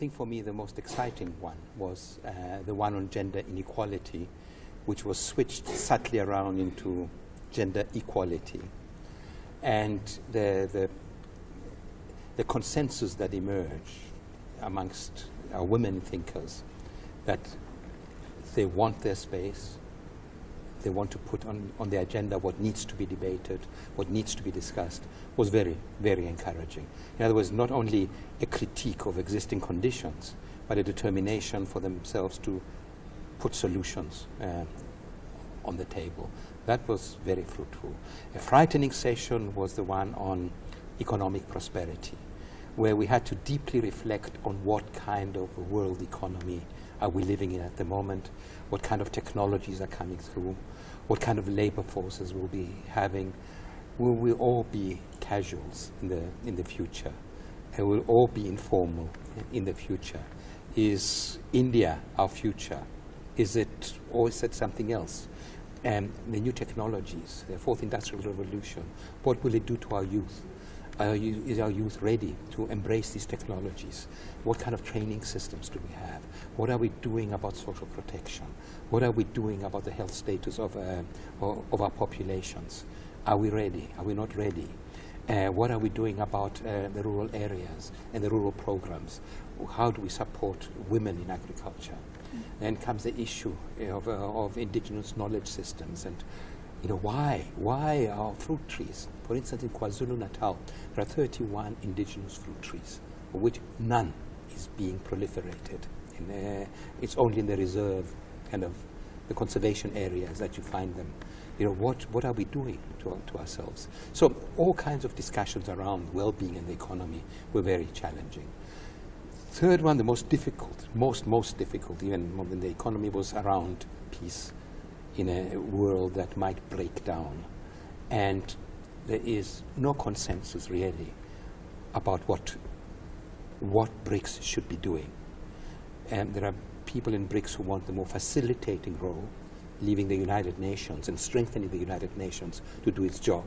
think for me the most exciting one was the one on gender inequality, which was switched subtly around into gender equality. And the consensus that emerged amongst our women thinkers that they want their space, they want to put on the agenda what needs to be debated, what needs to be discussed, was very, very encouraging. In other words, not only a critique of existing conditions, but a determination for themselves to put solutions on the table. That was very fruitful. A frightening session was the one on economic prosperity, where we had to deeply reflect on what kind of a world economy are we living in at the moment, what kind of technologies are coming through, what kind of labor forces we'll be having. Will we all be casuals in the future? And we'll all be informal in the future? Is India our future? Is it, or is it something else? The new technologies, the fourth industrial revolution, what will it do to our youth? Is our youth ready to embrace these technologies? What kind of training systems do we have? What are we doing about social protection? What are we doing about the health status of our populations? Are we ready? Are we not ready? What are we doing about the rural areas and the rural programs? How do we support women in agriculture? Then comes the issue of indigenous knowledge systems, and why are fruit trees? For instance, in KwaZulu-Natal, there are 31 indigenous fruit trees, of which none is being proliferated. It's only in the reserve, kind of the conservation areas that you find them. What are we doing to ourselves? So all kinds of discussions around well-being and the economy were very challenging. Third one, the most difficult, most difficult, even more than the economy, was around peace in a world that might break down. And there is no consensus really about what BRICS should be doing. And there are people in BRICS who want the more facilitating role, leaving the United Nations and strengthening the United Nations to do its job,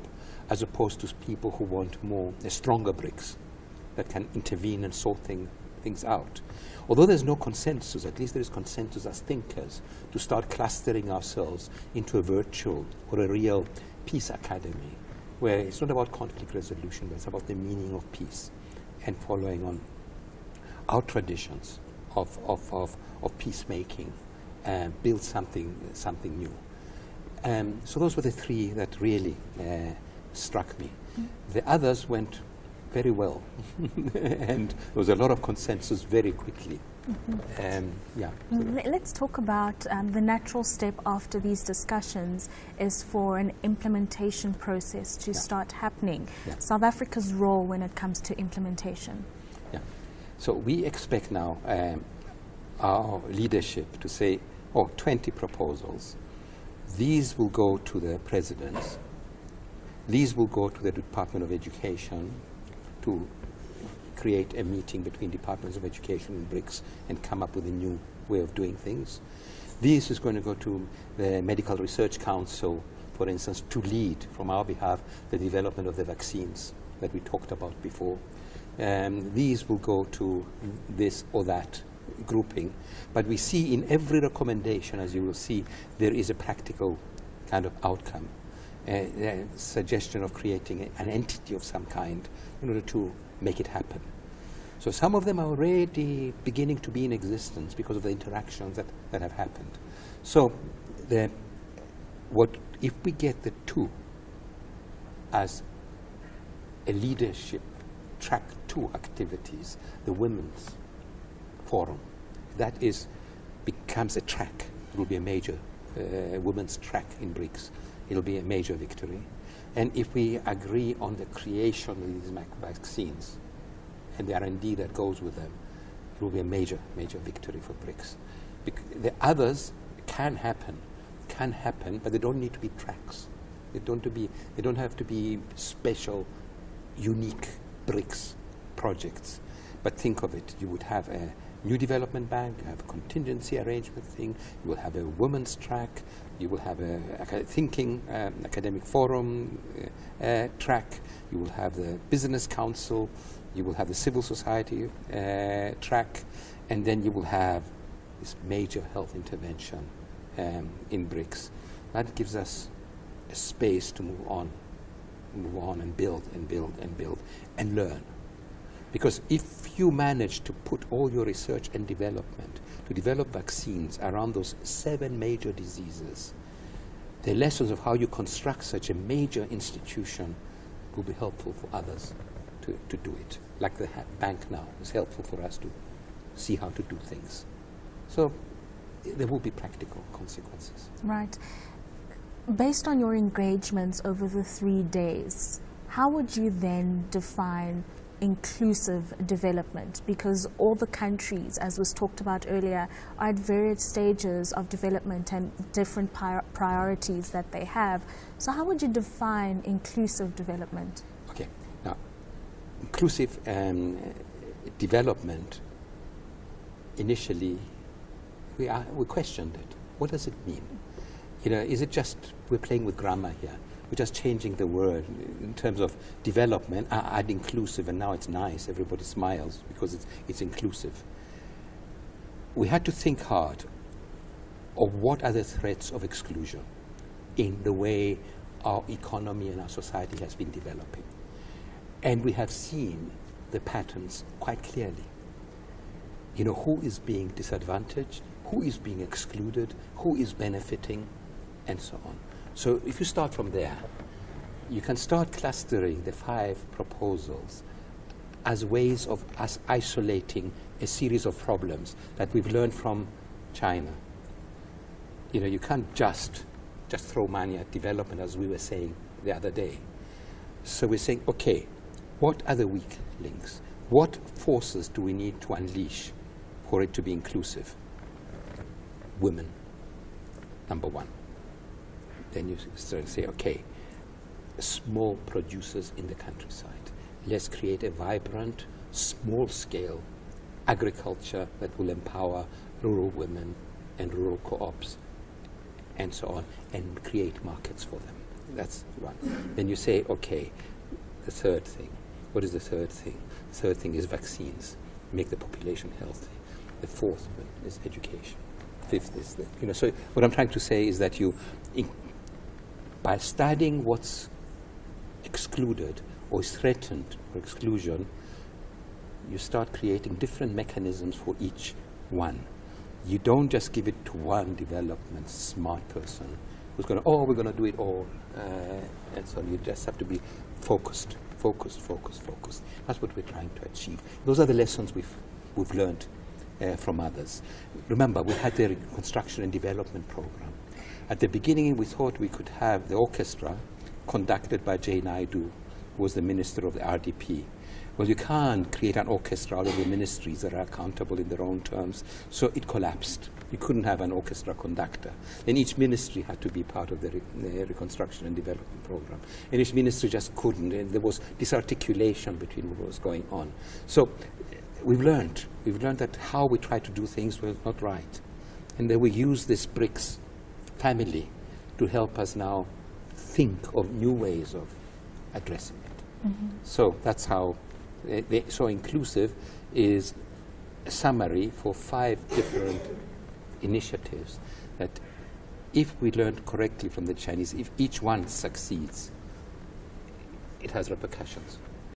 as opposed to people who want a stronger BRICS that can intervene and sort things out. Although there's no consensus, at least there is consensus as thinkers to start clustering ourselves into a virtual or a real peace academy, where it's not about conflict resolution, but it's about the meaning of peace and following on our traditions of peacemaking and build something new. So those were the three that really struck me. The others went very well, and there was a lot of consensus very quickly. Let's talk about the natural step after these discussions is for an implementation process to start happening. South Africa's role when it comes to implementation. So we expect now our leadership to say, 20 proposals. These will go to the presidents. These will go to the Department of Education to create a meeting between departments of education and BRICS and come up with a new way of doing things. This is going to go to the Medical Research Council, for instance, to lead from our behalf the development of the vaccines that we talked about before. These will go to this or that grouping. But we see in every recommendation, as you will see, there is a practical kind of outcome. A suggestion of creating an entity of some kind in order to make it happen. So some of them are already beginning to be in existence because of the interactions that have happened. So if we get the two as a leadership track 2 activities, the Women's Forum, that becomes a track. It will be a major women's track in BRICS. It'll be a major victory. And if we agree on the creation of these vaccines and the R&D that goes with them, it will be a major victory for BRICS. The others can happen, but they don't need to be tracks. They don't have to be special, unique BRICS projects. But think of it, you would have a new development bank, you have a contingency arrangement thing, you will have a women's track, you will have a academic forum track, you will have the business council, You will have the civil society track, and then you will have this major health intervention in BRICS. That gives us a space to move on and build and build and build and learn. Because if you manage to put all your research and development to develop vaccines around those 7 major diseases, the lessons of how you construct such a major institution will be helpful for others to do it. Like the bank now is helpful for us to see how to do things. So there will be practical consequences. Right. Based on your engagements over the 3 days, how would you then define inclusive development? Because all the countries, as was talked about earlier, are at various stages of development and different priorities that they have. So how would you define inclusive development? Okay. Now, inclusive development, initially, we questioned it. What does it mean? You know, is it just we're playing with grammar here? We're just changing the word in terms of development. Add inclusive, and now it's nice. Everybody smiles because it's inclusive. We had to think hard of what are the threats of exclusion in the way our economy and our society has been developing. And we have seen the patterns quite clearly. You know, who is being disadvantaged, who is being excluded, who is benefiting, and so on. So if you start from there, you can start clustering the 5 proposals as ways of us isolating a series of problems that we've learned from China. You know, you can't just throw money at development, as we were saying the other day. So we're saying, okay, what are the weak links? What forces do we need to unleash for it to be inclusive? Women, number 1. Then you start to say, okay, small producers in the countryside. Let's create a vibrant, small-scale agriculture that will empower rural women and rural co-ops and so on, and create markets for them. That's one. Then you say, okay, the third thing. What is the third thing? The third thing is vaccines. Make the population healthy. The fourth one is education. Fifth is, you know, so what I'm trying to say is that by studying what's excluded or is threatened or exclusion, you start creating different mechanisms for each one. You don't just give it to one development smart person who's going to, oh, we're going to do it all, and so on. You just have to be focused. That's what we're trying to achieve. Those are the lessons we've learned from others. Remember, we had the Reconstruction and Development Program. At the beginning, we thought we could have the orchestra conducted by J. Naidu, who was the minister of the RDP. Well, you can't create an orchestra out of the ministries that are accountable in their own terms, so it collapsed. You couldn't have an orchestra conductor. Then each ministry had to be part of the Reconstruction and Development Program. And each ministry just couldn't, and there was disarticulation between what was going on. So we've learned that how we try to do things was not right. And then we use this BRICS family to help us now think of new ways of addressing it. Mm-hmm. So that's how, so inclusive is a summary for 5 different initiatives that if we learned correctly from the Chinese, if each one succeeds, it has repercussions.